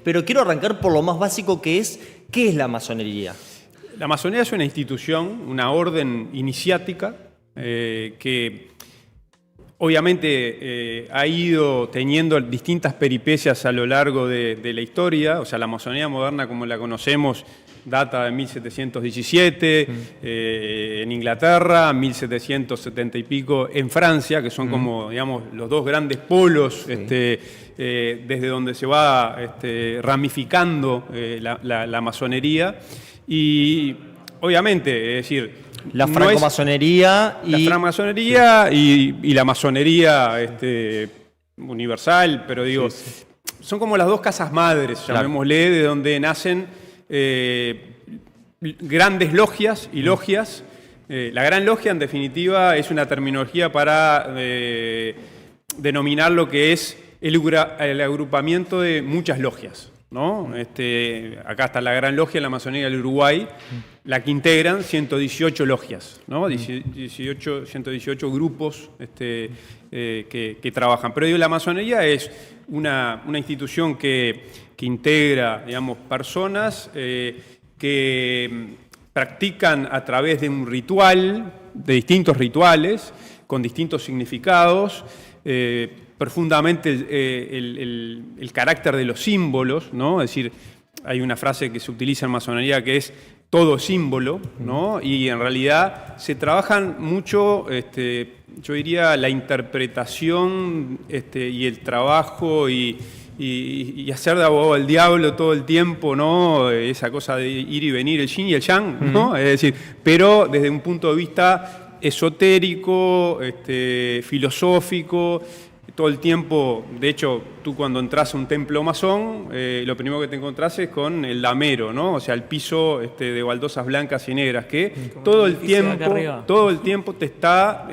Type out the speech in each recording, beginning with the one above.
pero quiero arrancar por lo más básico que es, ¿qué es la masonería? La masonería es una institución, una orden iniciática que obviamente ha ido teniendo distintas peripecias a lo largo de la historia. O sea, la masonería moderna como la conocemos data de 1717 en Inglaterra, 1770 y pico en Francia, que son como, digamos, los dos grandes polos desde donde se va ramificando la masonería. Y obviamente, es decir, la francmasonería la francmasonería y la masonería universal, pero digo, son como las dos casas madres, llamémosle, de donde nacen grandes logias y logias. La gran logia, en definitiva, es una terminología para denominar lo que es el agrupamiento de muchas logias, ¿no? Acá está la Gran Logia, la Masonería del Uruguay, la que integran 118 logias, ¿no? 118 grupos que trabajan. Pero digo, la masonería es una institución que integra, digamos, personas que practican a través de un ritual, de distintos rituales, con distintos significados, profundamente el carácter de los símbolos, ¿no? Es decir, hay una frase que se utiliza en masonería que es todo símbolo, ¿no? Y en realidad se trabajan mucho, yo diría, la interpretación y el trabajo y hacer de abogado del diablo todo el tiempo, ¿no? Esa cosa de ir y venir, el yin y el yang, ¿no? Es decir, pero desde un punto de vista esotérico, filosófico, todo el tiempo. De hecho, tú cuando entras a un templo masón, lo primero que te encontrás es con el damero, ¿no? O sea, el piso de baldosas blancas y negras, que todo el tiempo te está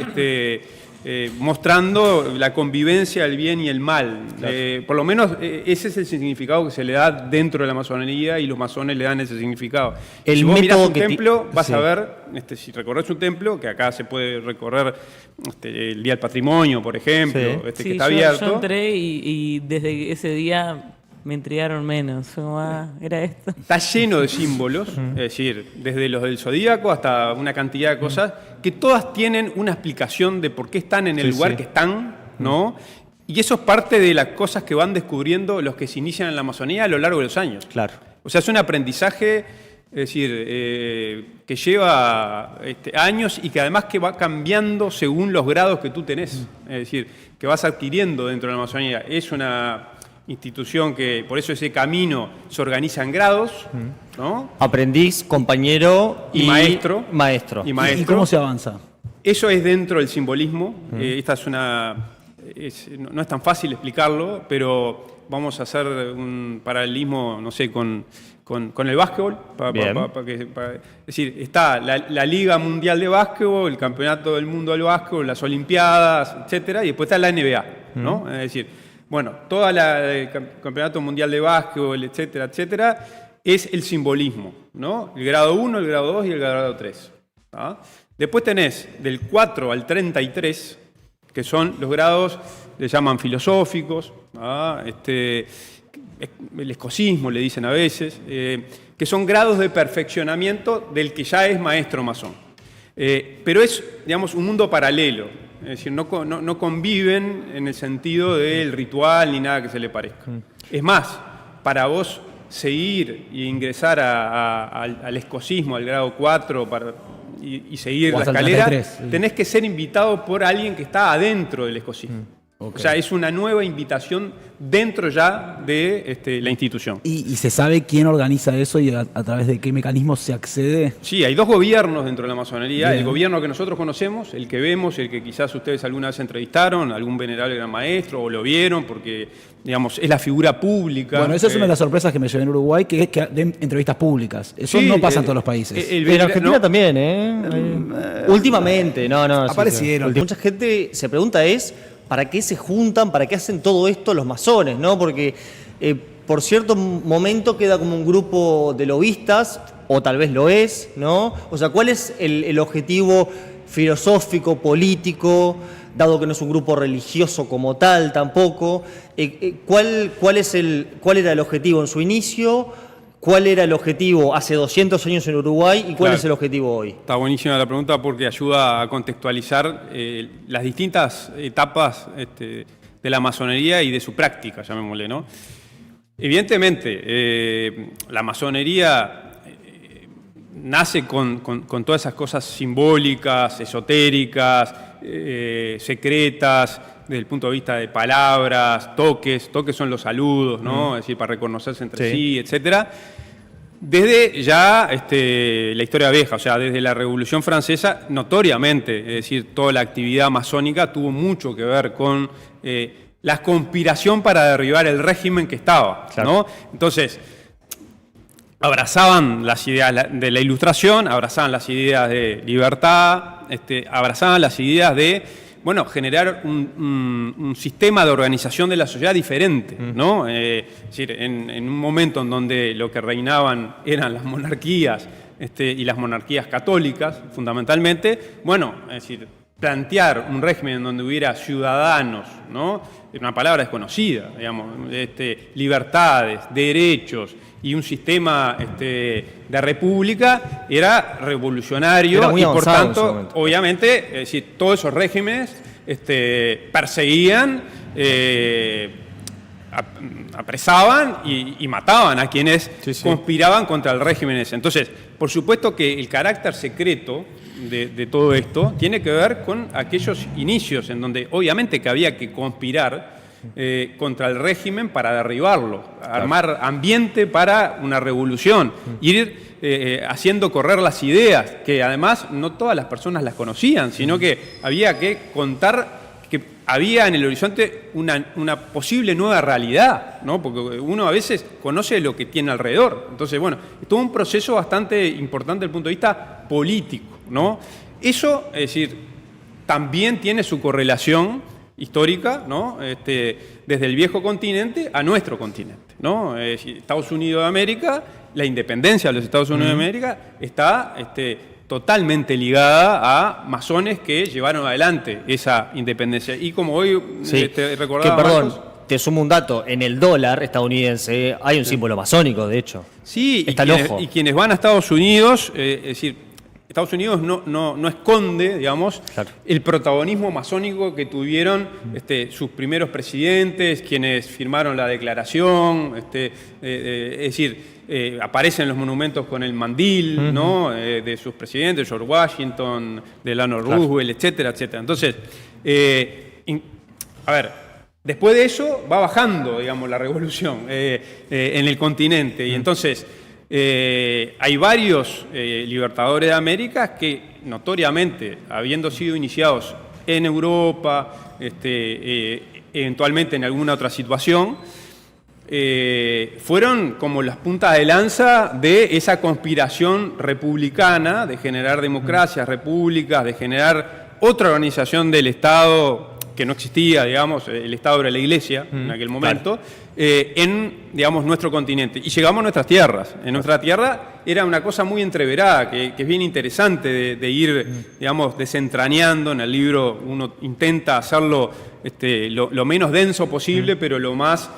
mostrando la convivencia del bien y el mal. Claro. Por lo menos ese es el significado que se le da dentro de la masonería y los masones le dan ese significado. Si vos mirás un templo, vas a ver, si recorres un templo, que acá se puede recorrer el Día del Patrimonio, por ejemplo, que está abierto. Yo entré y desde ese día me intrigaron menos. Era esto. Está lleno de símbolos, es decir, desde los del zodíaco hasta una cantidad de cosas, que todas tienen una explicación de por qué están en el lugar que están, ¿no? Y eso es parte de las cosas que van descubriendo los que se inician en la masonería a lo largo de los años. Claro. O sea, es un aprendizaje, es decir, que lleva años y que además que va cambiando según los grados que tú tenés. Es decir, que vas adquiriendo dentro de la masonería. Es una institución que, por eso ese camino se organiza en grados, ¿no? Aprendiz, compañero y maestro. ¿Y cómo se avanza? Eso es dentro del simbolismo. Esta es no es tan fácil explicarlo, pero vamos a hacer un paralelismo, no sé, con el básquetbol. Es decir, está la Liga Mundial de Básquetbol, el Campeonato del Mundo del Básquetbol, las Olimpiadas, etcétera, y después está la NBA, ¿no? Es decir, bueno, toda el Campeonato Mundial de Básquetbol, etcétera, etcétera, es el simbolismo, ¿no? El grado 1, el grado 2 y el grado 3. ¿Ah? Después tenés del 4 al 33, que son los grados, le llaman filosóficos, ¿ah? El escocismo le dicen a veces, que son grados de perfeccionamiento del que ya es maestro masón. Pero es, digamos, un mundo paralelo. Es decir, no conviven en el sentido del ritual ni nada que se le parezca. Es más, para vos seguir e ingresar al escocismo, al grado 4, y seguir la escalera, 33, tenés que ser invitado por alguien que está adentro del escocismo. Okay. O sea, es una nueva invitación dentro ya de la institución. ¿Y se sabe quién organiza eso y a través de qué mecanismos se accede? Sí, hay dos gobiernos dentro de la masonería. Bien. El gobierno que nosotros conocemos, el que vemos, el que quizás ustedes alguna vez entrevistaron, algún venerable gran maestro, o lo vieron porque, digamos, es la figura pública. Bueno, esa es una de las sorpresas que me llevé en Uruguay, que es que den entrevistas públicas. Eso no pasa en todos los países. En Argentina también, últimamente, aparecieron. Mucha gente se pregunta ¿para qué se juntan? ¿Para qué hacen todo esto los masones? ¿No? Porque por cierto momento queda como un grupo de lobistas, o tal vez lo es, ¿no? O sea, ¿cuál es el objetivo filosófico, político dado que no es un grupo religioso como tal tampoco. ¿Cuál era el objetivo en su inicio? ¿Cuál era el objetivo hace 200 años en Uruguay y cuál es el objetivo hoy? Está buenísima la pregunta porque ayuda a contextualizar las distintas etapas de la masonería y de su práctica, llamémosle, ¿no? Evidentemente, la masonería nace con todas esas cosas simbólicas, esotéricas, secretas, desde el punto de vista de palabras, toques son los saludos, ¿no? Es decir, para reconocerse entre sí, etcétera. Desde ya la historia vieja, o sea, desde la Revolución Francesa, notoriamente, es decir, toda la actividad masónica tuvo mucho que ver con la conspiración para derribar el régimen que estaba, ¿no? Entonces, abrazaban las ideas de la Ilustración, abrazaban las ideas de libertad, abrazaban las ideas de, bueno, generar un sistema de organización de la sociedad diferente, ¿no? Es decir, en un momento en donde lo que reinaban eran las monarquías y las monarquías católicas, fundamentalmente, bueno, es decir, plantear un régimen en donde hubiera ciudadanos, ¿no? Es una palabra desconocida, digamos, libertades, derechos y un sistema de república era revolucionario. Era muy y por tanto, obviamente, es decir, todos esos regímenes perseguían, apresaban y mataban a quienes conspiraban contra el régimen ese. Entonces, por supuesto que el carácter secreto de todo esto tiene que ver con aquellos inicios en donde obviamente que había que conspirar contra el régimen para derribarlo, armar ambiente para una revolución, ir haciendo correr las ideas, que además no todas las personas las conocían, sino que había que contar que había en el horizonte una posible nueva realidad, ¿no? Porque uno a veces conoce lo que tiene alrededor. Entonces, bueno, es todo un proceso bastante importante desde el punto de vista político, ¿no? Eso, es decir, también tiene su correlación histórica, ¿no? Desde el viejo continente a nuestro continente, ¿no? Estados Unidos de América, la independencia de los Estados Unidos de América está totalmente ligada a masones que llevaron adelante esa independencia. Y como hoy recordaba perdón, Marcos, te sumo un dato, en el dólar estadounidense hay un símbolo masónico, de hecho. Sí, está el ojo. Y quienes van a Estados Unidos, es decir, Estados Unidos no esconde, digamos, el protagonismo masónico que tuvieron sus primeros presidentes, quienes firmaron la declaración, es decir, aparecen los monumentos con el mandil, ¿no? De sus presidentes, George Washington, Delano Roosevelt, etcétera, etcétera. Entonces, a ver, después de eso va bajando, digamos, la revolución en el continente. Y entonces hay varios libertadores de América que notoriamente, habiendo sido iniciados en Europa, eventualmente en alguna otra situación, fueron como las puntas de lanza de esa conspiración republicana de generar democracias, repúblicas, de generar otra organización del Estado que no existía, digamos, el Estado era la Iglesia en aquel momento, en, digamos, nuestro continente. Y llegamos a nuestras tierras. En nuestra tierra era una cosa muy entreverada, que es bien interesante de ir, digamos, desentrañando. En el libro uno intenta hacerlo lo menos denso posible, pero lo más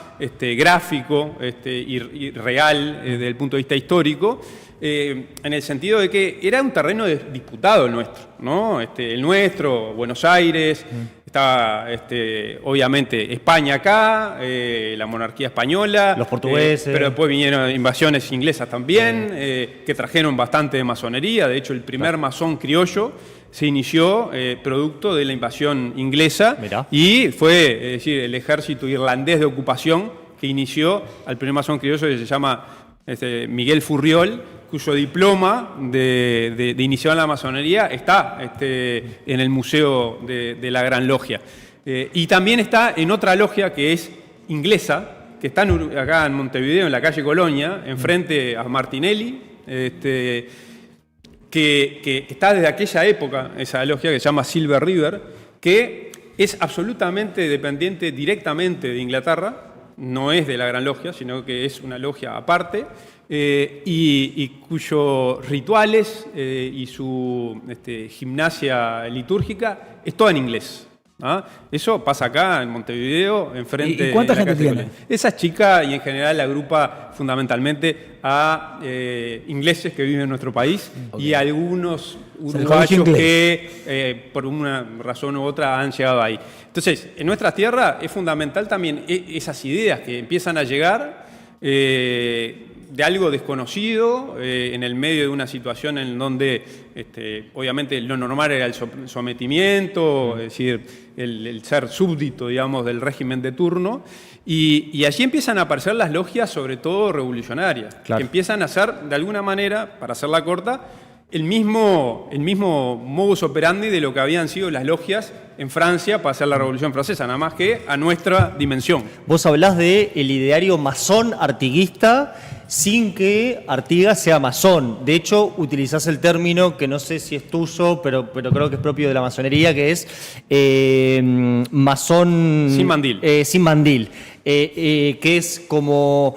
gráfico y real desde el punto de vista histórico, en el sentido de que era un terreno disputado el nuestro, ¿no? El nuestro, Buenos Aires, estaba obviamente España acá, la monarquía española, los portugueses, pero después vinieron invasiones inglesas también, que trajeron bastante de masonería. De hecho, el primer masón criollo se inició producto de la invasión inglesa. Mirá. Y fue, es decir, el ejército irlandés de ocupación que inició al primer masón criollo, que se llama Miguel Furriol, cuyo diploma de iniciación en la masonería está en el Museo de la Gran Logia. Y también está en otra logia que es inglesa, que está acá en Montevideo, en la calle Colonia, enfrente a Martinelli, que está desde aquella época, esa logia que se llama Silver River, que es absolutamente dependiente directamente de Inglaterra, no es de la Gran Logia, sino que es una logia aparte, y cuyos rituales y su gimnasia litúrgica es toda en inglés. ¿ah? Eso pasa acá en Montevideo, enfrente. ¿Y cuánta de la gente Casa tiene? Colón. Esa es chica y en general agrupa fundamentalmente a ingleses que viven en nuestro país y algunos uruguayos colegio que por una razón u otra han llegado ahí. Entonces, en nuestras tierras es fundamental también esas ideas que empiezan a llegar de algo desconocido en el medio de una situación en donde obviamente lo normal era el sometimiento, es decir, el ser súbdito, digamos, del régimen de turno. Y allí empiezan a aparecer las logias, sobre todo revolucionarias, Claro. que empiezan a ser, de alguna manera, para hacerla corta, el mismo modus operandi de lo que habían sido las logias en Francia para hacer la Revolución Francesa, nada más que a nuestra dimensión. Vos hablás del ideario masón artiguista sin que Artigas sea masón. De hecho, utilizás el término que no sé si es tuyo, pero creo que es propio de la masonería, que es masón... Sin mandil. Sin mandil. Que es como...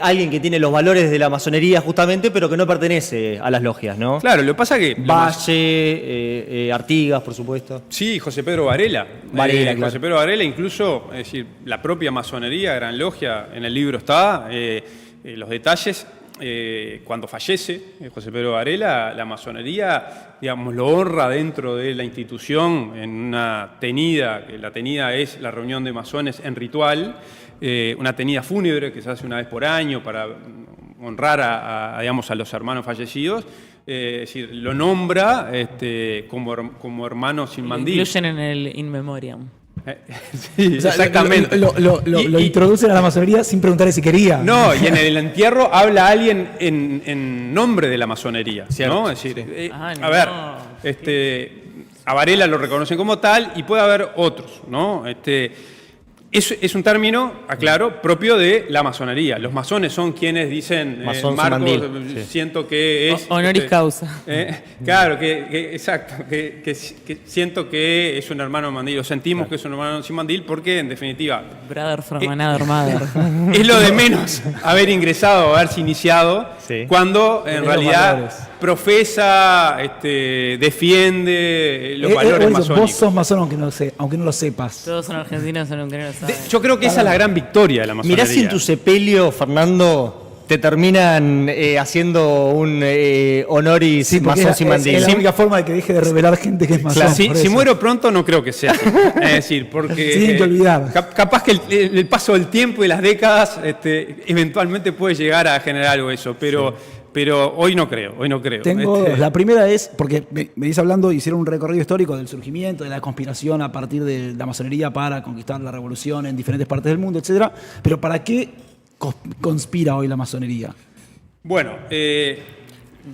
alguien que tiene los valores de la masonería justamente, pero que no pertenece a las logias, ¿no? Claro, lo que pasa que... Valle, Artigas, por supuesto. Sí, José Pedro Varela. Varela, claro. José Pedro Varela, incluso, es decir, la propia masonería, Gran Logia, en el libro está, los detalles, cuando fallece José Pedro Varela, la masonería, digamos, lo honra dentro de la institución en una tenida, que la tenida es la reunión de masones en ritual, una tenida fúnebre que se hace una vez por año para honrar digamos, a los hermanos fallecidos. Es decir, lo nombra como hermano sin mandil. Incluyen en el In Memoriam. Sí, O sea, exactamente. Lo Y- introducen a la masonería sin preguntarle si quería. No, y en el entierro habla alguien en nombre de la masonería, ¿no? Es decir, No. a ver, a Varela lo reconocen como tal y puede haber otros, ¿no? Es un término, aclaro, propio de la masonería. Los masones son quienes dicen, Masón sin Marcos, mandil, sí. siento que es... Honoris causa. Claro, exacto, que siento que es un hermano mandil, o sentimos que es un hermano sin mandil, porque en definitiva Brother from another mother. es lo de menos haber ingresado, haberse iniciado, Sí. cuando en Tener los realidad valores. profesa, defiende los valores Por eso, masónicos. vos sos masón aunque no lo sepas. Todos son argentinos, aunque no lo saben. Yo creo que esa es la gran victoria de la masonería. Mirá si en tu sepelio, Fernando, te terminan haciendo un honoris Sí, porque masón sin mandil. es la única forma de que deje de revelar gente que es masón. Claro, si por eso. muero pronto no creo que sea así. Es decir, porque Se tienen que olvidar. Capaz que el paso del tiempo y las décadas eventualmente puede llegar a generar algo de eso, pero hoy no creo. Tengo dos. La primera es, porque me venís hablando, hicieron un recorrido histórico del surgimiento, de la conspiración a partir de la masonería para conquistar la revolución en diferentes partes del mundo, etcétera. Pero ¿para qué conspira hoy la masonería? Bueno, ¿Qué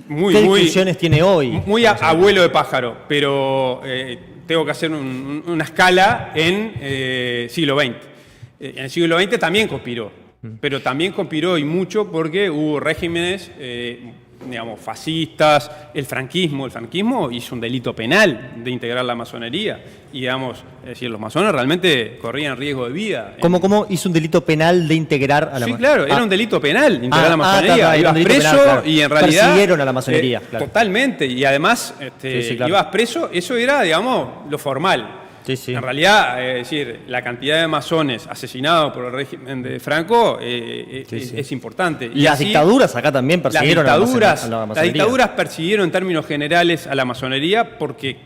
muy discusiones tiene hoy? muy abuelo de pájaro, pero tengo que hacer una escala en siglo XX. En el siglo XX también conspiró, pero también conspiró y mucho porque hubo regímenes, digamos, fascistas, el franquismo hizo un delito penal de integrar la masonería y, digamos, es decir, los masones realmente corrían riesgo de vida. ¿Cómo hizo un delito penal de integrar a la Sí, masonería? claro, era un delito penal integrar la masonería. era un Ibas delito preso penal, claro. y en realidad... Persiguieron a la masonería, claro. Totalmente, y además Sí, claro. ibas preso, eso era, digamos, lo formal. Sí, sí. En realidad, es decir, la cantidad de masones asesinados por el régimen de Franco es importante. Y las así, dictaduras acá también persiguieron las a la las masonería. dictaduras persiguieron en términos generales a la masonería porque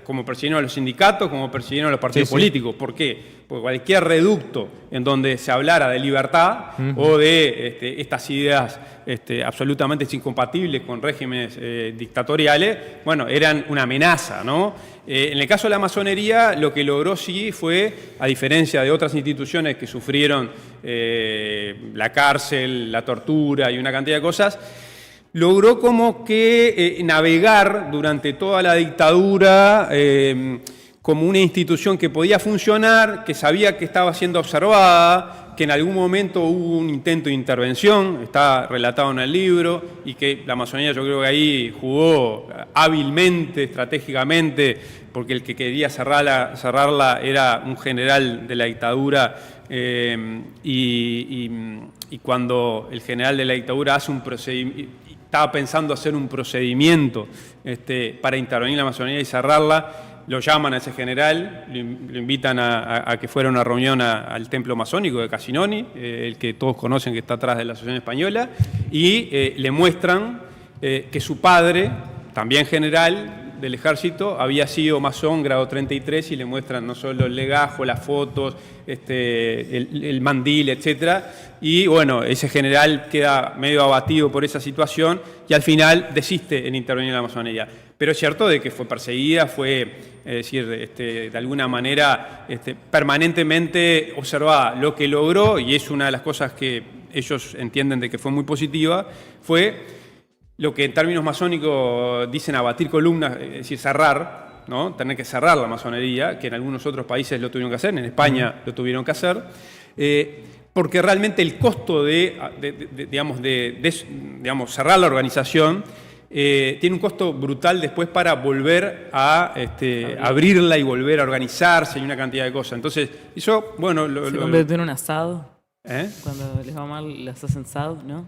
como persiguieron a los sindicatos, como persiguieron a los partidos Sí, sí. políticos. ¿Por qué? Porque cualquier reducto en donde se hablara de libertad o de estas ideas absolutamente incompatibles con regímenes dictatoriales, bueno, eran una amenaza, ¿no? En el caso de la masonería, lo que logró sí fue, a diferencia de otras instituciones que sufrieron la cárcel, la tortura y una cantidad de cosas, logró como que navegar durante toda la dictadura como una institución que podía funcionar, que sabía que estaba siendo observada, que en algún momento hubo un intento de intervención, está relatado en el libro, y que la masonería yo creo que ahí jugó hábilmente, estratégicamente, porque el que quería cerrarla era un general de la dictadura, y cuando el general de la dictadura hace un procedimiento, estaba pensando hacer un procedimiento para intervenir la masonería y cerrarla, lo llaman a ese general, lo invitan a que fuera a una reunión al templo masónico de Casinoni, el que todos conocen que está atrás de la Asociación Española, y le muestran que su padre, también general del ejército, había sido masón grado 33 y le muestran no solo el legajo, las fotos, el mandil, etc. Y bueno, ese general queda medio abatido por esa situación y al final desiste en intervenir en la masonería. Pero es cierto de que fue perseguida, fue, es decir, de alguna manera permanentemente observada. Lo que logró, y es una de las cosas que ellos entienden de que fue muy positiva, fue lo que en términos masónicos dicen abatir columnas, es decir, cerrar, ¿no? Tener que cerrar la masonería, que en algunos otros países lo tuvieron que hacer, en España lo tuvieron que hacer, porque realmente el costo de cerrar la organización tiene un costo brutal después para volver a abrirla y volver a organizarse y una cantidad de cosas. Entonces, eso, bueno... Se convirtió en un asado. ¿Eh? Cuando les va mal, les hacen asado, ¿no?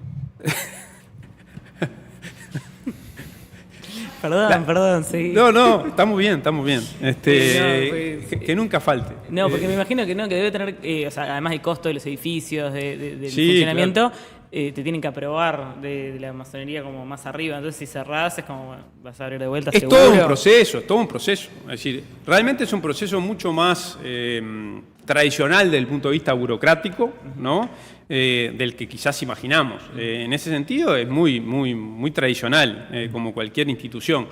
Perdón, sí. No, estamos bien. pues, que nunca falte. No, porque me imagino que no, que debe tener, además del costo de los edificios, del Sí, funcionamiento, te tienen que aprobar de la masonería como más arriba. Entonces, si cerrás, es como, bueno, vas a abrir de vuelta, Es seguro. todo un proceso. Es decir, realmente es un proceso mucho más tradicional desde el punto de vista burocrático, ¿no? Del que quizás imaginamos. En ese sentido es muy tradicional, como cualquier institución.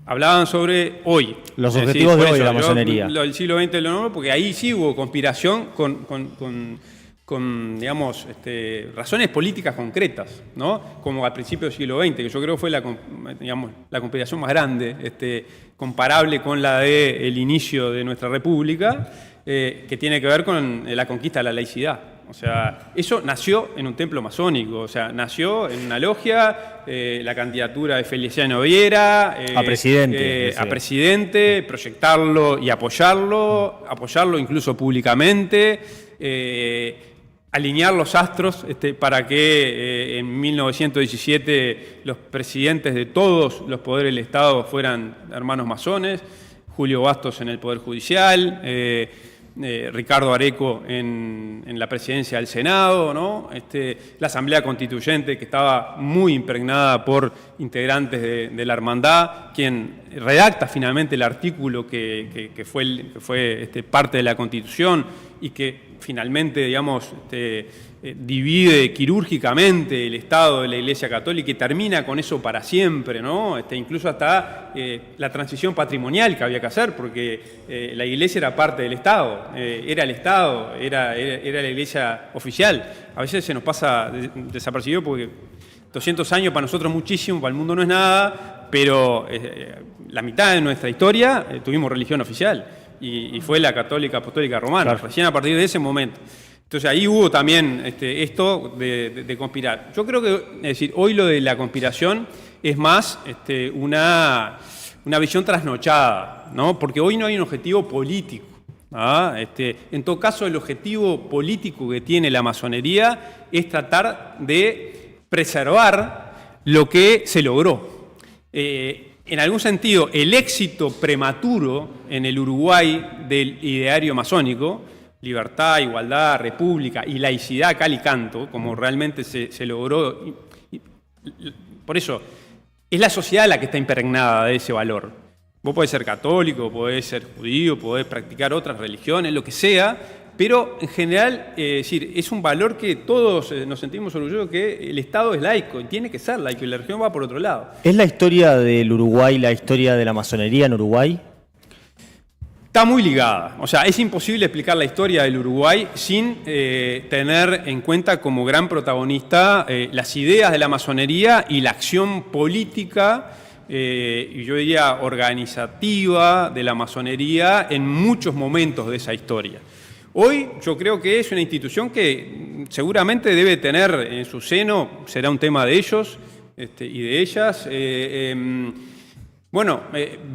Hablaban sobre hoy. Los objetivos de hoy de la masonería. Lo del siglo XX lo nombro porque ahí sí hubo conspiración con digamos, razones políticas concretas, ¿no? Como al principio del siglo XX, que yo creo fue la conspiración más grande, comparable con la del inicio de nuestra república, que tiene que ver con la conquista de la laicidad. O sea, eso nació en un templo masónico, o sea, nació en una logia, la candidatura de Feliciano Viera, a presidente. A presidente, proyectarlo y apoyarlo incluso públicamente, alinear los astros para que en 1917 los presidentes de todos los poderes del Estado fueran hermanos masones, Julio Bastos en el Poder Judicial, Ricardo Areco en la presidencia del Senado, ¿no? La Asamblea Constituyente, que estaba muy impregnada por integrantes de la hermandad, quien redacta finalmente el artículo que fue parte de la Constitución y que finalmente, digamos, divide quirúrgicamente el Estado de la Iglesia Católica y termina con eso para siempre, ¿no? Incluso hasta la transición patrimonial que había que hacer, porque la Iglesia era parte del Estado, era el Estado, era la Iglesia oficial. A veces se nos pasa desapercibido porque 200 años para nosotros es muchísimo, para el mundo no es nada, pero la mitad de nuestra historia tuvimos religión oficial y fue la católica apostólica romana, claro. Recién a partir de ese momento. Entonces ahí hubo también esto de conspirar. Yo creo que, es decir, hoy lo de la conspiración es más una visión trasnochada, ¿no? Porque hoy no hay un objetivo político. ¿Ah? En todo caso, el objetivo político que tiene la masonería es tratar de preservar lo que se logró. En algún sentido, el éxito prematuro en el Uruguay del ideario masónico, libertad, igualdad, república y laicidad cal y canto, como realmente se logró, por eso, es la sociedad la que está impregnada de ese valor. Vos podés ser católico, podés ser judío, podés practicar otras religiones, lo que sea, pero en general, es un valor que todos nos sentimos orgullosos que el Estado es laico y tiene que ser laico y la religión va por otro lado. ¿Es la historia del Uruguay la historia de la masonería en Uruguay? Está muy ligada. O sea, es imposible explicar la historia del Uruguay sin tener en cuenta como gran protagonista las ideas de la masonería y la acción política y yo diría organizativa de la masonería en muchos momentos de esa historia. Hoy yo creo que es una institución que seguramente debe tener en su seno, será un tema de ellos y de ellas,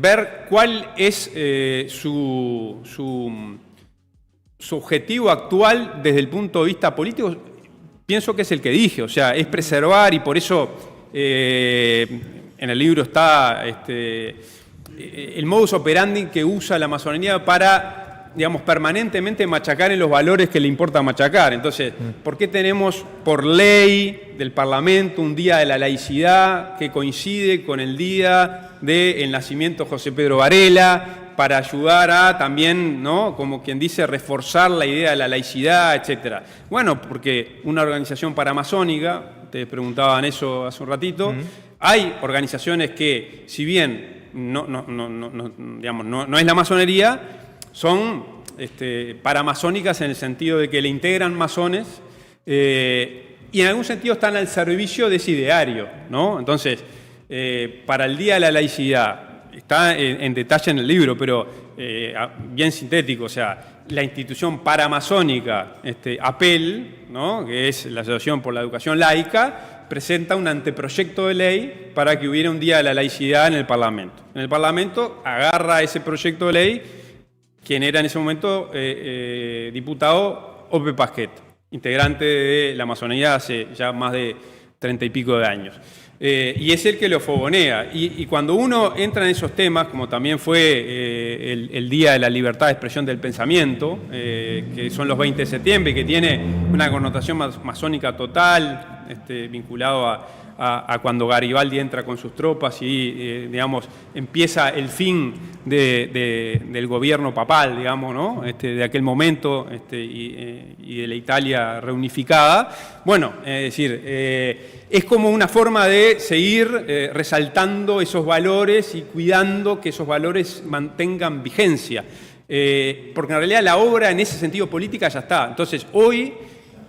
ver cuál es su objetivo actual desde el punto de vista político. Pienso que es el que dije, o sea, es preservar y por eso en el libro está el modus operandi que usa la masonería para, digamos, permanentemente machacar en los valores que le importa machacar. Entonces, ¿por qué tenemos por ley del Parlamento un día de la laicidad que coincide con el día del nacimiento de José Pedro Varela, para ayudar a también, ¿no?, como quien dice, reforzar la idea de la laicidad, etcétera? Bueno, porque una organización paramasónica, ustedes preguntaban eso hace un ratito, hay organizaciones que, si bien no es la masonería, son paramasónicas en el sentido de que le integran masones y en algún sentido están al servicio de ese ideario, ¿no? Entonces, para el Día de la Laicidad, está en detalle en el libro, pero bien sintético, o sea, la institución paramasónica APEL, ¿no?, que es la Asociación por la Educación Laica, presenta un anteproyecto de ley para que hubiera un Día de la Laicidad en el Parlamento. En el Parlamento agarra ese proyecto de ley quien era en ese momento diputado Ope Pasquet, integrante de la masonería hace ya más de 30 y pico de años. Y es el que lo fogonea. Y cuando uno entra en esos temas, como también fue el Día de la Libertad de Expresión del Pensamiento, que son los 20 de septiembre, que tiene una connotación masónica total, vinculado a cuando Garibaldi entra con sus tropas y, digamos, empieza el fin del gobierno papal, digamos, ¿no?, de aquel momento y de la Italia reunificada. Bueno, es decir, es como una forma de seguir resaltando esos valores y cuidando que esos valores mantengan vigencia. Porque en realidad la obra en ese sentido política ya está. Entonces, hoy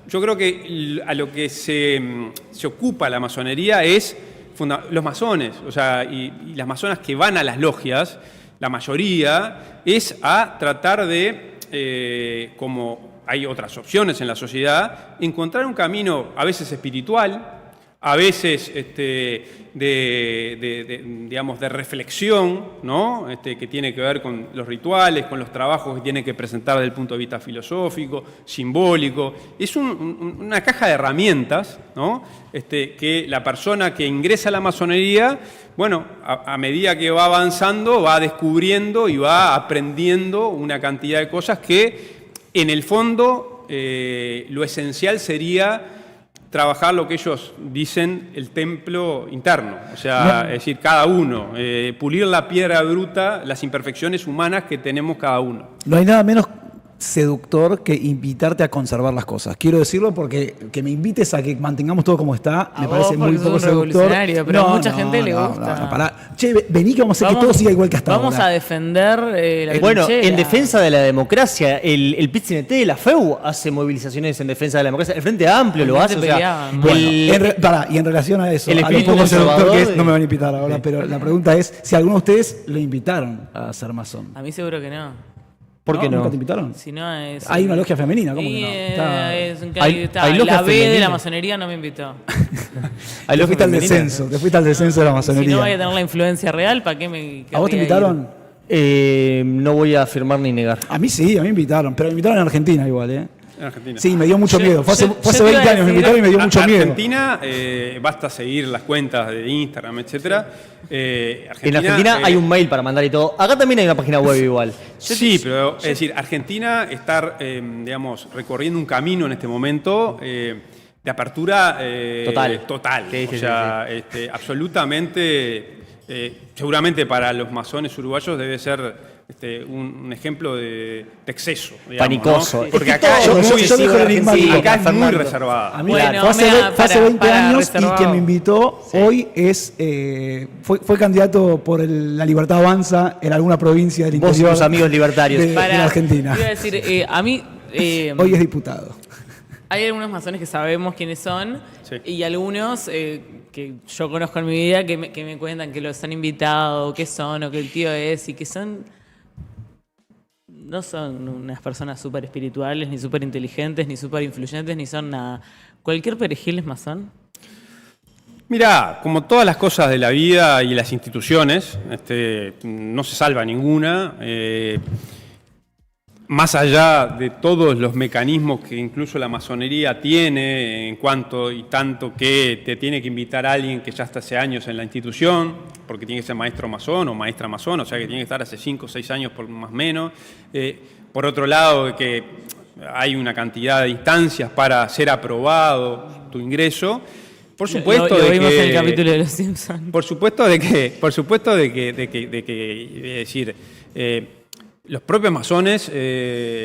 yo creo que a lo que se ocupa la masonería es los masones, o sea, y las masonas que van a las logias, la mayoría, es a tratar de, como hay otras opciones en la sociedad, encontrar un camino a veces espiritual, a veces digamos, de reflexión, ¿no?, que tiene que ver con los rituales, con los trabajos que tiene que presentar desde el punto de vista filosófico, simbólico. Es una caja de herramientas, ¿no?, que la persona que ingresa a la masonería, bueno, a medida que va avanzando, va descubriendo y va aprendiendo una cantidad de cosas que, en el fondo, lo esencial sería trabajar lo que ellos dicen el templo interno, o sea, es decir, cada uno, pulir la piedra bruta, las imperfecciones humanas que tenemos cada uno. No hay nada menos seductor que invitarte a conservar las cosas. Quiero decirlo porque que me invites a que mantengamos todo como está, me parece muy poco seductor. Pero a mucha gente le gusta. Pará. Che, vení que vamos a hacer que todo siga igual que hasta ahora. Vamos a defender la Bueno, trinchera. en defensa de la democracia, el PIT-CNT de la FEU hace movilizaciones en defensa de la democracia. El Frente Amplio lo hace. O sea, y en relación a eso, el a lo espíritu poco seductor que conservador es, no me van a invitar ahora, pero la pregunta es si alguno de ustedes lo invitaron a ser masón. A mí seguro que no. ¿Por qué no? ¿Nunca te invitaron? Si no es... Hay una logia femenina, ¿cómo que no? Hay logias la B de la femeninas. masonería no me invitó. Te fuiste al descenso, de la masonería. Si no voy a tener la influencia real, ¿para qué me... ¿A vos te invitaron? No voy a afirmar ni negar. A mí sí, a mí me invitaron, pero me invitaron en Argentina igual, ¿eh? En Argentina. Sí, me dio mucho miedo. Fue hace yo 20 te iba a años, me decir, invitaron y me dio mucho miedo. Argentina, basta seguir las cuentas de Instagram, etcétera. En Argentina hay un mail para mandar y todo. Acá también hay una página web igual. Sí, pero es decir, Argentina está, digamos, recorriendo un camino en este momento de apertura total. Sí, o sea, absolutamente, seguramente para los masones uruguayos debe ser un ejemplo de exceso, digamos, panicoso. ¿no? Porque Es que acá todo es muy, yo dejo el enigmático, acá es muy Fernando. reservada. A mí Bueno, fue hace 20 para años reservado. y quien me invitó hoy es fue candidato por La Libertad Avanza en alguna provincia del Vos y interior tus amigos libertarios. de la Argentina. Iba a decir, a mí... Hoy es diputado. Hay algunos masones que sabemos quiénes son Sí. y algunos que yo conozco en mi vida que me cuentan que los han invitado, qué son o que el tío es y que no son unas personas súper espirituales, ni súper inteligentes, ni súper influyentes, ni son nada. ¿Cualquier perejil es masón? Mirá, como todas las cosas de la vida y las instituciones, no se salva ninguna. más allá de todos los mecanismos que incluso la masonería tiene en cuanto y tanto que te tiene que invitar a alguien que ya está hace años en la institución, porque tiene que ser maestro masón o maestra masón, o sea que tiene que estar hace 5 o 6 años por más o menos. Por otro lado, que hay una cantidad de instancias para ser aprobado tu ingreso. Por supuesto lo vimos que, en el capítulo de Los Simpsons. Por supuesto de que, es decir, los propios masones,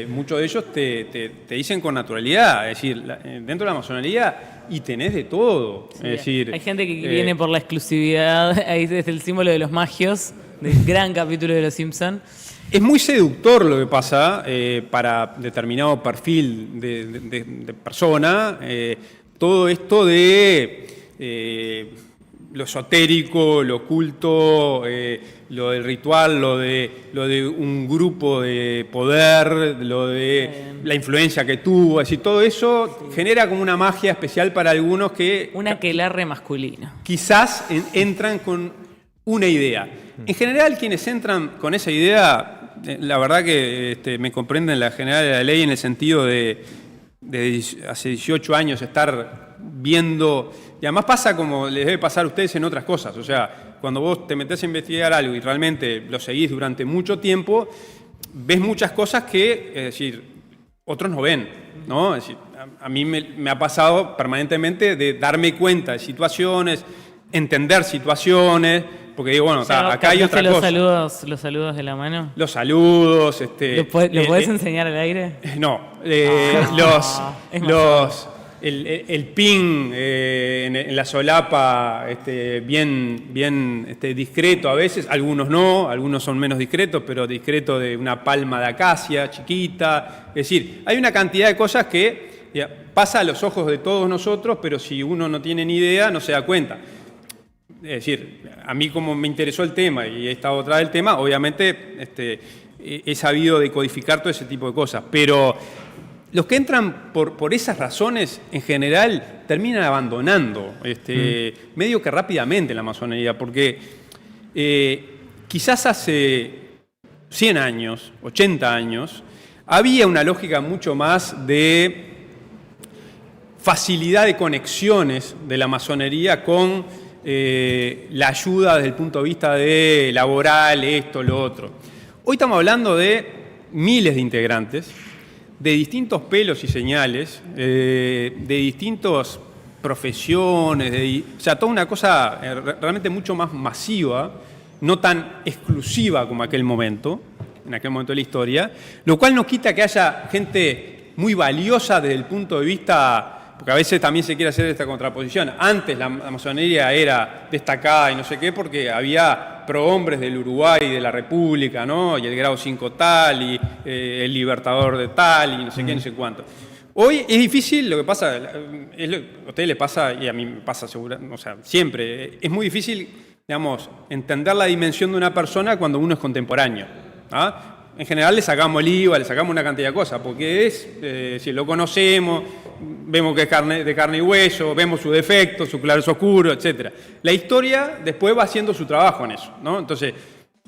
muchos de ellos te dicen con naturalidad, es decir, dentro de la masonería y tenés de todo. Sí, Es decir, hay gente que viene por la exclusividad, ahí es el símbolo de los magios, del gran capítulo de Los Simpsons. es muy seductor lo que pasa para determinado perfil de persona, todo esto de lo esotérico, lo oculto, lo del ritual, lo de un grupo de poder, lo de la influencia que tuvo, es decir, todo eso genera como una magia especial para algunos que Un aquelarre masculino. quizás entran con una idea. En general, quienes entran con esa idea, la verdad que me comprenden la general de la ley en el sentido de hace 18 años estar viendo, y además pasa como les debe pasar a ustedes en otras cosas, o sea, cuando vos te metés a investigar algo y realmente lo seguís durante mucho tiempo, ves muchas cosas que, es decir, otros no ven, ¿no? Es decir, a mí me ha pasado permanentemente de darme cuenta de situaciones, entender situaciones, porque digo, bueno, acá hay otra cosa. Los saludos de la mano. Los saludos, ¿Lo podés enseñar al aire? No, el pin en la solapa, bien discreto a veces, algunos no, algunos son menos discretos, pero discreto de una palma de acacia chiquita. Es decir, hay una cantidad de cosas que pasa a los ojos de todos nosotros, pero si uno no tiene ni idea, no se da cuenta. Es decir, a mí como me interesó el tema y he estado atrás del tema, obviamente he sabido decodificar todo ese tipo de cosas, pero los que entran por esas razones, en general, terminan abandonando medio que rápidamente la masonería, porque quizás hace 100 años, 80 años, había una lógica mucho más de facilidad de conexiones de la masonería con la ayuda desde el punto de vista de laboral, esto, lo otro. Hoy estamos hablando de miles de integrantes, de distintos pelos y señales, de distintas profesiones, o sea, toda una cosa realmente mucho más masiva, no tan exclusiva como en aquel momento de la historia, lo cual no quita que haya gente muy valiosa desde el punto de vista. Porque a veces también se quiere hacer esta contraposición. Antes la masonería era destacada y no sé qué porque había prohombres del Uruguay y de la República, ¿no? Y el grado 5 tal, y el libertador de tal, y no sé qué, no sé cuánto. Hoy es difícil, lo que pasa, a ustedes les pasa, y a mí me pasa seguro, o sea, siempre, es muy difícil, digamos, entender la dimensión de una persona cuando uno es contemporáneo. ¿Ah? En general le sacamos el IVA, le sacamos una cantidad de cosas, porque si lo conocemos, vemos que es de carne y hueso, vemos sus defectos, su claro, su oscuro, etc. La historia después va haciendo su trabajo en eso, ¿no? Entonces,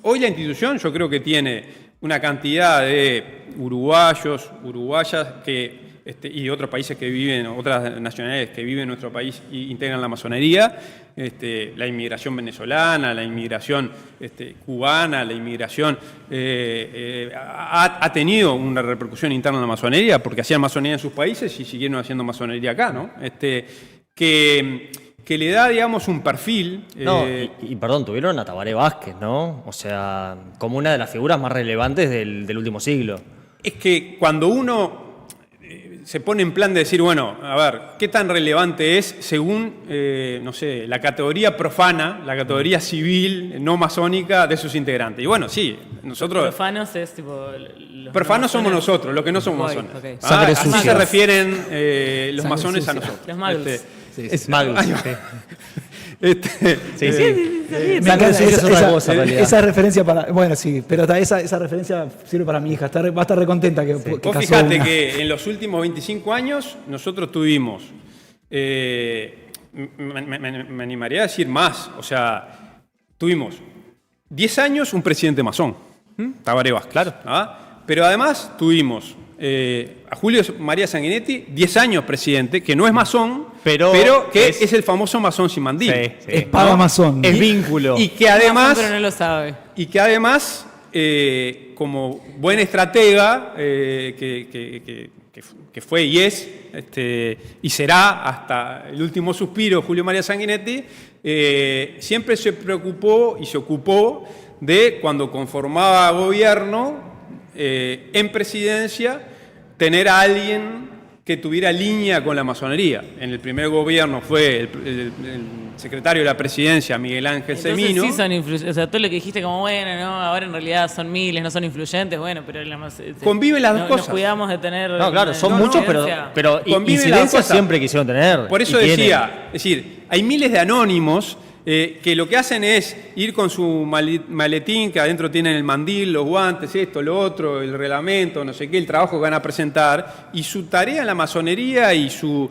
hoy la institución yo creo que tiene una cantidad de uruguayos, uruguayas y de otros países que viven, otras nacionalidades que viven en nuestro país e integran la masonería, la inmigración venezolana, la inmigración cubana, la inmigración ha tenido una repercusión interna en la masonería porque hacían masonería en sus países y siguieron haciendo masonería acá, ¿no? Que le da, digamos, un perfil. No, y perdón, tuvieron a Tabaré Vázquez, ¿no? O sea, como una de las figuras más relevantes del último siglo. Es que cuando uno se pone en plan de decir, bueno, a ver, ¿qué tan relevante es según, no sé, la categoría profana, la categoría civil, no masónica de sus integrantes? Y bueno, sí, nosotros... Profanos es tipo... Profanos somos nosotros, los que no somos masones. Okay. Así se refieren los masones sucia a nosotros. Los magos. Es Magnus. Sí. Me encanta esa referencia para. Bueno, sí, pero esa referencia sirve para mi hija. Va a estar recontenta que Vos casó fíjate una. que en los últimos 25 años nosotros tuvimos, me animaría a decir más, o sea, tuvimos 10 años un presidente masón, Tabaré Vázquez. Claro. ¿Ah? Pero además tuvimos a Julio María Sanguinetti, 10 años presidente, que no es masón, pero que es el famoso masón sin mandil. Sí, sí. Espada masón. Es vínculo. Y que además... Pero no lo sabe. Y que además, como buen estratega, que fue y es, y será hasta el último suspiro, Julio María Sanguinetti, siempre se preocupó y se ocupó de, cuando conformaba gobierno, en presidencia, tener a alguien que tuviera línea con la masonería. En el primer gobierno fue el secretario de la presidencia, Miguel Ángel Semino. Entonces sí son influyentes. O sea, todo lo que dijiste como, bueno, no, ahora en realidad son miles, no son influyentes, bueno, pero conviven las dos cosas. Nos cuidamos de tener... No, claro, son muchos, pero conviven las incidencia dos cosas. siempre quisieron tener. Por eso decía, es decir, hay miles de anónimos que lo que hacen es ir con su maletín, que adentro tienen el mandil, los guantes, esto, lo otro, el reglamento, no sé qué, el trabajo que van a presentar, y su tarea en la masonería y su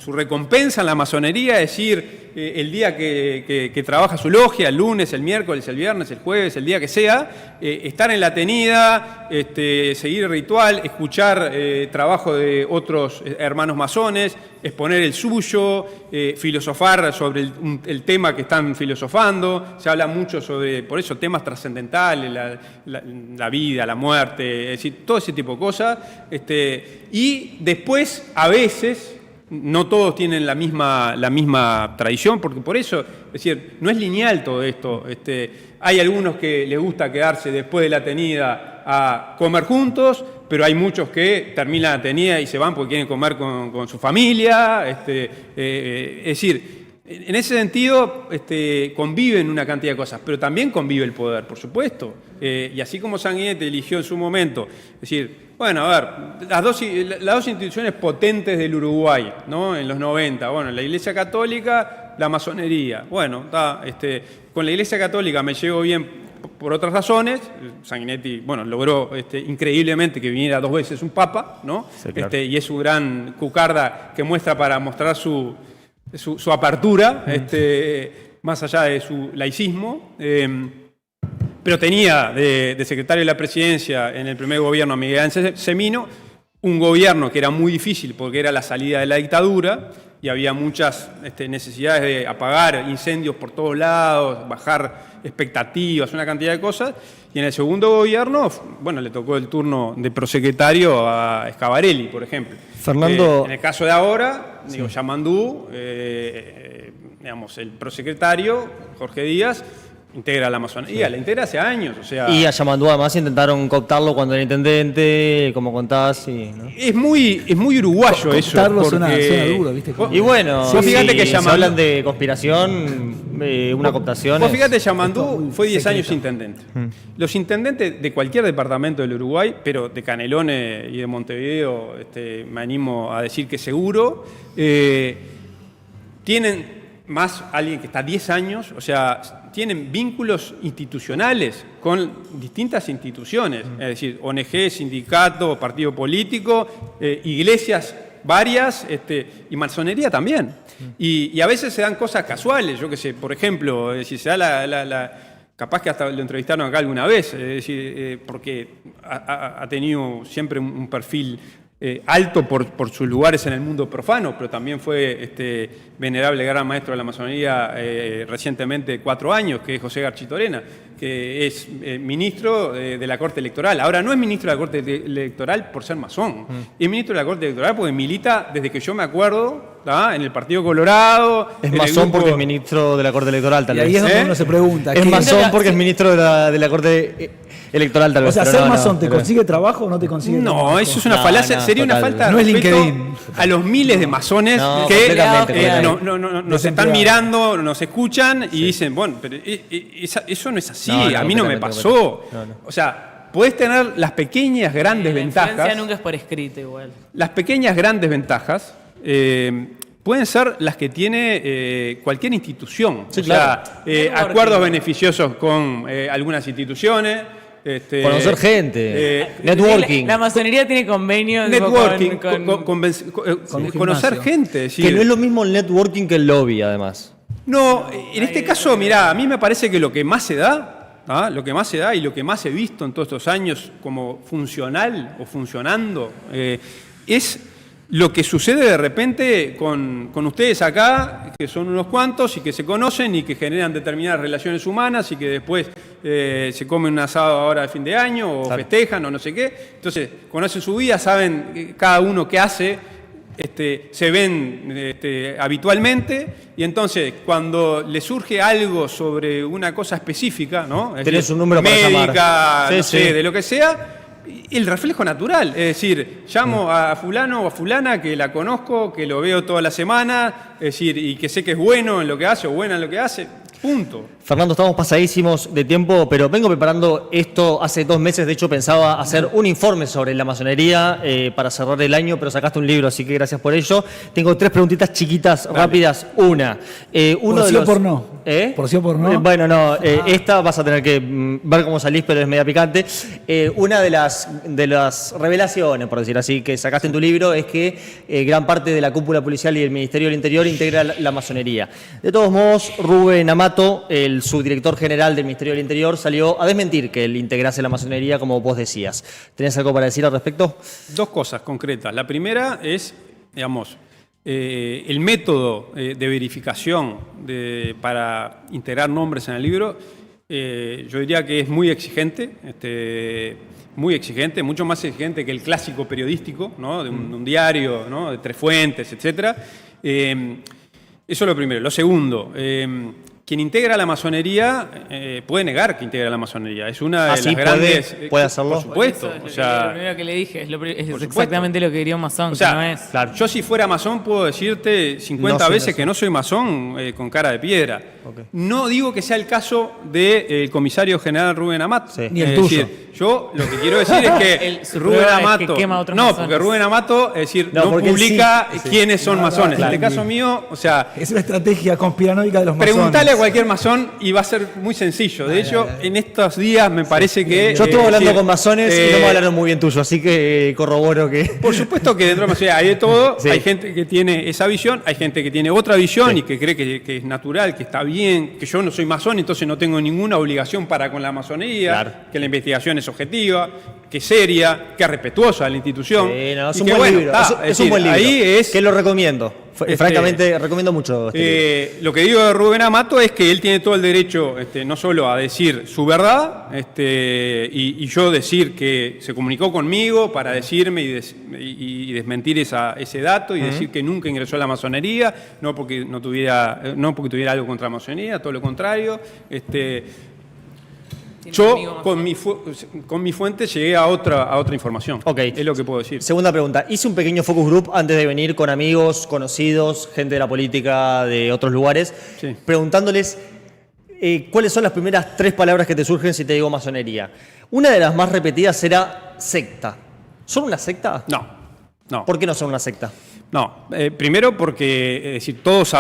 recompensa en la masonería es ir el día que trabaja su logia, el lunes, el miércoles, el viernes, el jueves, el día que sea, estar en la tenida, seguir el ritual, escuchar trabajo de otros hermanos masones, exponer el suyo, filosofar sobre el tema que están filosofando. Se habla mucho sobre, por eso, temas trascendentales, la vida, la muerte, es decir, todo ese tipo de cosas. Y después, a veces, no todos tienen la misma tradición, porque por eso, es decir, no es lineal todo esto. Hay algunos que les gusta quedarse después de la tenida a comer juntos, pero hay muchos que terminan la tenida y se van porque quieren comer con su familia. Es decir, en ese sentido conviven una cantidad de cosas, pero también convive el poder, por supuesto. Y así como Sanguinetti eligió en su momento, es decir, bueno, a ver, las dos instituciones potentes del Uruguay, ¿no? En los 90, bueno, la Iglesia Católica, la masonería. Bueno, con la Iglesia Católica me llevo bien por otras razones. Sanguinetti, bueno, logró increíblemente que viniera 2 veces un papa, ¿no? Sí, claro. Y es su gran cucarda que muestra para mostrar su apertura, más allá de su laicismo. Pero tenía de secretario de la presidencia en el primer gobierno a Miguel Ángel Semino, un gobierno que era muy difícil porque era la salida de la dictadura y había muchas necesidades de apagar incendios por todos lados, bajar expectativas, una cantidad de cosas. Y en el segundo gobierno, bueno, le tocó el turno de prosecretario a Schiavarelli, por ejemplo. Fernando... en el caso de ahora, digo, Yamandú, digamos, el prosecretario, Jorge Díaz, integra la masonería, la integra hace años, o sea... Y a Yamandú además intentaron cooptarlo cuando era intendente, como contás, ¿no? Es muy uruguayo eso. Cooptarlo porque... suena duro, ¿viste? Y bueno, vos fíjate que si Yamandú... hablan de conspiración, una cooptación... Vos fíjate, Yamandú muy fue 10 secreta. años intendente. Los intendentes de cualquier departamento del Uruguay, pero de Canelones y de Montevideo, me animo a decir que seguro, tienen más alguien que está 10 años, o sea, tienen vínculos institucionales con distintas instituciones, es decir, ONG, sindicato, partido político, iglesias varias, y masonería también. Y a veces se dan cosas casuales, yo qué sé, por ejemplo, si se da capaz que hasta lo entrevistaron acá alguna vez, es decir, porque ha tenido siempre un perfil alto por sus lugares en el mundo profano, pero también fue venerable gran maestro de la masonería recientemente 4 años, que es José Garchitorena, que es ministro de la Corte Electoral. Ahora no es ministro de la Corte Electoral por ser masón, es ministro de la Corte Electoral porque milita desde que yo me acuerdo, ¿tá? En el Partido Colorado. Es masón porque es ministro de la Corte Electoral, tal Y vez. ahí es donde uno se pregunta. Es ¿qué- masón porque es ministro de la Corte Electoral, tal vez. O sea, pero ser no, masón, no, ¿te pero- consigue trabajo o no te consigue trabajo? No, eso es una No, falacia, no, sería una total. falta de No es respeto LinkedIn. a los miles de masones No, que completamente, nos están mirando, nos escuchan y dicen, bueno, pero eso no es así, No, a mí no me completamente, pasó. no. O sea, podés tener las pequeñas grandes La influencia ventajas. nunca es por escrito igual. Las pequeñas grandes ventajas pueden ser las que tiene cualquier institución. Sí, o sea, Networking. acuerdos beneficiosos con algunas instituciones. Conocer gente, networking. La masonería tiene convenio Networking, con- conocer gimnasio. gente. es Que decir, no es lo mismo el networking que el lobby, además. no, en este caso, mirá, a mí me parece que lo que más se da ¿ah? Lo que más se da y lo que más he visto en todos estos años como funcional o funcionando es lo que sucede de repente con ustedes acá, que son unos cuantos y que se conocen y que generan determinadas relaciones humanas y que después se comen un asado ahora de fin de año o festejan o no sé qué. Entonces, conocen su vida, saben cada uno qué hace, se ven habitualmente y entonces cuando le surge algo sobre una cosa específica, ¿no? Tenés un número para llamar. Médica, Sí, no sí. sé, de lo que sea, el reflejo natural, es decir, llamo a fulano o a fulana que la conozco, que lo veo toda la semana, es decir, y que sé que es bueno en lo que hace o buena en lo que hace, punto. Fernando, estamos pasadísimos de tiempo, pero vengo preparando esto hace 2 meses. De hecho, pensaba hacer un informe sobre la masonería para cerrar el año, pero sacaste un libro, así que gracias por ello. Tengo 3 preguntitas chiquitas, rápidas. Una. ¿Por sí o por no? ¿Eh? ¿Por sí o por no? Bueno, no. Esta vas a tener que ver cómo salís, pero es media picante. Una de las revelaciones, por decir así, que sacaste en tu libro es que gran parte de la cúpula policial y el Ministerio del Interior integra la masonería. De todos modos, Rubén Amato, el subdirector general del Ministerio del Interior, salió a desmentir que él integrase la masonería, como vos decías. ¿Tenés algo para decir al respecto? 2 cosas concretas. La primera es, digamos, el método de verificación para integrar nombres en el libro, yo diría que es muy exigente, mucho más exigente que el clásico periodístico, ¿no? de un diario, ¿no? de 3 fuentes, etc. Eso es lo primero. Lo segundo, quien integra la masonería puede negar que integra la masonería. Es una de las grandes... ¿Puede hacerlo? Por supuesto. Por O eso, sea, lo primero que le dije es supuesto. exactamente lo que diría un masón, o sea, que no es. Claro. yo si fuera masón puedo decirte 50 No soy veces masón. que no soy masón con cara de piedra. Ok. No digo que sea el caso del comisario general Rubén Amato. Sí. Ni el Es tuyo. decir, yo lo que quiero decir es que Su Rubén prueba es que Amato... quema a otros no, masones. porque Rubén Amato, es decir, No, no porque él publica sí. quiénes son No, masones. claro. En este caso mío, o sea... Es una estrategia conspiranoica de los masones. Preguntale a cualquier masón y va a ser muy sencillo. De hecho, en estos días me parece que... Yo estuve hablando decir, con masones y no me hablaron muy bien tuyo, así que corroboro que... Por supuesto que dentro de la masonería hay de todo. Sí. Hay gente que tiene esa visión, hay gente que tiene otra visión Sí. y que cree que es natural, que está bien, que yo no soy masón, entonces no tengo ninguna obligación para con la masonería, Claro. que la investigación es objetiva, que es seria, que es respetuosa de la institución. Sí, no, es y un que, buen bueno, libro. está, Es un buen libro. Ahí es... Que lo recomiendo. Francamente, recomiendo mucho este libro. Lo que digo de Rubén Amato es que él tiene todo el derecho no solo a decir su verdad y yo decir que se comunicó conmigo para decirme y desmentir ese dato y decir que nunca ingresó a la masonería, no porque tuviera algo contra la masonería, todo lo contrario. Yo con mi fuente llegué a otra información. Ok. Es lo que puedo decir. Segunda pregunta. Hice un pequeño focus group antes de venir con amigos, conocidos, gente de la política de otros lugares, Sí. preguntándoles cuáles son las primeras 3 palabras que te surgen si te digo masonería. Una de las más repetidas era secta. ¿Son una secta? No. ¿Por qué no son una secta? No, primero porque es decir, todos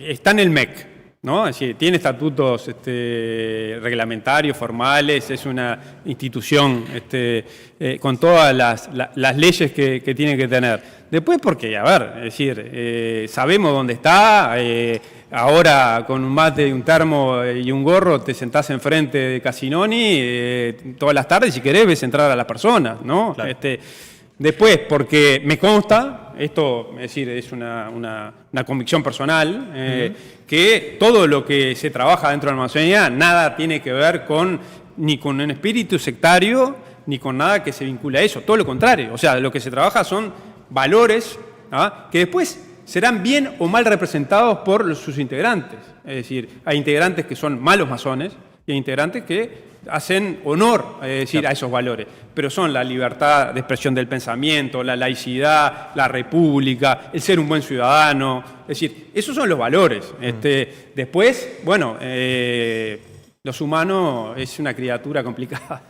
está en el MEC, ¿no? Es decir, tiene estatutos reglamentarios, formales, es una institución con todas las leyes que tiene que tener. Después porque, a ver, es decir, sabemos dónde está, ahora con un mate, un termo y un gorro te sentás enfrente de Casinoni todas las tardes, si querés ves entrar a las personas, ¿no? Claro. Después, porque me consta, esto es decir, es una convicción personal, que todo lo que se trabaja dentro de la masonería nada tiene que ver ni con un espíritu sectario, ni con nada que se vincule a eso, todo lo contrario. O sea, lo que se trabaja son valores que después serán bien o mal representados por sus integrantes. Es decir, hay integrantes que son malos masones y hay integrantes que hacen honor a esos valores, pero son la libertad de expresión del pensamiento, la laicidad, la república, el ser un buen ciudadano, es decir, esos son los valores. Después, bueno, los humanos es una criatura complicada.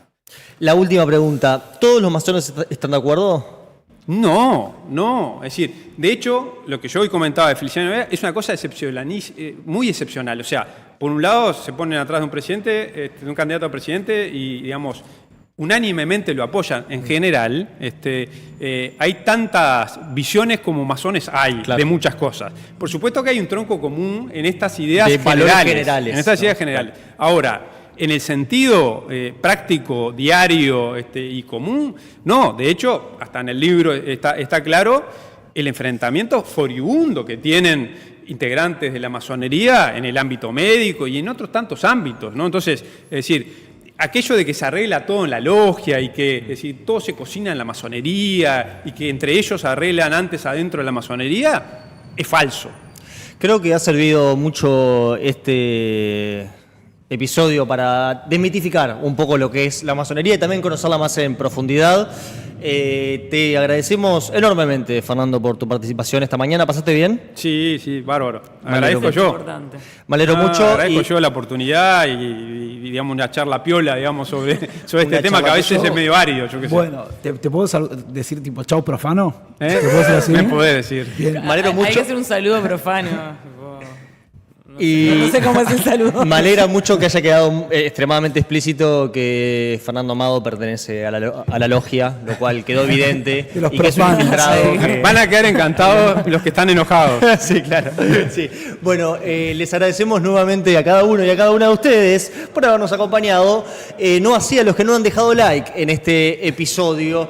La última pregunta. ¿Todos los masones están de acuerdo? No, es decir, de hecho, lo que yo hoy comentaba de Feliciano Vera es una cosa muy excepcional. O sea, por un lado se ponen atrás de un presidente, de un candidato a presidente y, digamos, unánimemente lo apoyan. En general, hay tantas visiones como masones hay de muchas cosas. Por supuesto que hay un tronco común en estas ideas De valores generales. generales. En estas ideas generales. Ahora, en el sentido práctico, diario y común, no. De hecho, hasta en el libro está claro el enfrentamiento furibundo que tienen integrantes de la masonería en el ámbito médico y en otros tantos ámbitos, ¿no? Entonces, es decir, aquello de que se arregla todo en la logia y que, es decir, todo se cocina en la masonería y que entre ellos arreglan antes adentro de la masonería, es falso. Creo que ha servido mucho este episodio para desmitificar un poco lo que es la masonería y también conocerla más en profundidad. Te agradecemos enormemente, Fernando, por tu participación esta mañana. ¿Pasaste bien? Sí, bárbaro. Me alegro Agradezco yo. Importante. Me alegro mucho. Agradezco yo la oportunidad y, digamos, una charla piola, digamos, sobre este tema que a veces es medio árido, yo qué sé. Bueno, ¿te puedo decir tipo chau profano? ¿Eh? ¿Te puedo decir así? Me podés decir. Bien. Me alegro Hay mucho. que hacer un saludo profano. Y No sé cómo es el saludo. me alegra mucho que haya quedado extremadamente explícito que Fernando Amado pertenece a la logia, lo cual quedó evidente. De los Y que es un profanos. infiltrado. Sí. que- Van a quedar encantados los que están enojados. Sí, claro. Sí. Bueno, les agradecemos nuevamente a cada uno y a cada una de ustedes por habernos acompañado. No así a los que no han dejado like en este episodio.